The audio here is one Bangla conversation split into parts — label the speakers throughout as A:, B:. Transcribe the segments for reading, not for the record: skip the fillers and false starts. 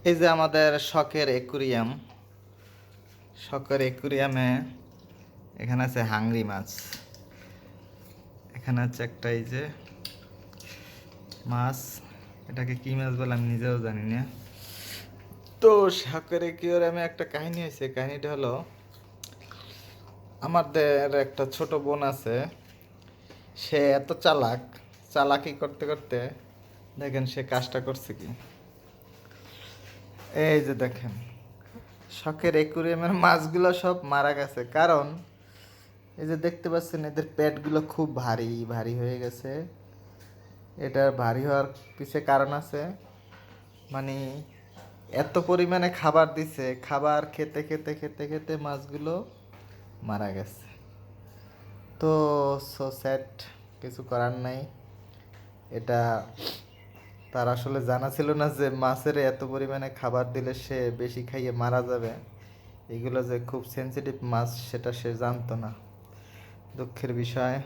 A: এই যে আমাদের শখের একুরিয়াম, শখের একুরিয়ামে এখানে আছে হাংরি মাছ। এখানে আছে একটা এই যে মাছ, এটাকে কি মাছ বলে আমি নিজেও জানি না। তো শখের একুরিয়ামে একটা কাহিনী হয়েছে। কাহিনীটা হলো, আমাদের একটা ছোট বোন আছে, সে এত চালাক, চালাকি করতে করতে দেখেন সে কাজটা করছে কি। এই যে দেখেন, শখের একুরিয়ামের মাছগুলো সব মারা গেছে, কারণ এই যে দেখতে পাচ্ছেন এদের পেটগুলো খুব ভারী ভারী হয়ে গেছে। এটার ভারী হওয়ার পিছে কারণ আছে, মানে এত পরিমাণে খাবার দিছে, খাবার খেতে খেতে খেতে খেতে মাছগুলো মারা গেছে। তো সো স্যাড, কিছু করার নাই। এটা তার আসলে জানা ছিল না যে মাছের এত পরিমাণে খাবার দিলে সে বেশি খাইয়ে মারা যাবে। এগুলো যে খুব সেনসিটিভ মাছ সেটা সে জানতো না। দুঃখের বিষয়,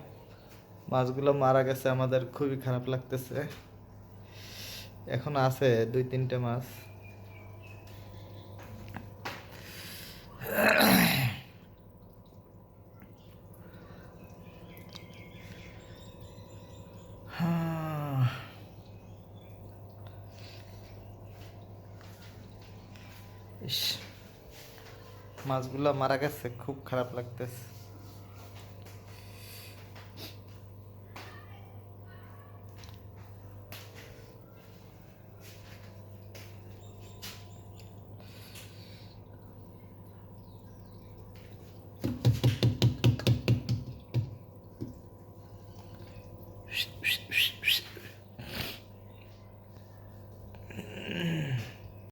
A: মাছগুলো মারা গেছে, আমাদের খুবই খারাপ লাগতেছে। এখন আছে 2-3টে মাছ। ইস, মাছগুলো মারা গেছে, খুব খারাপ লাগতেছে।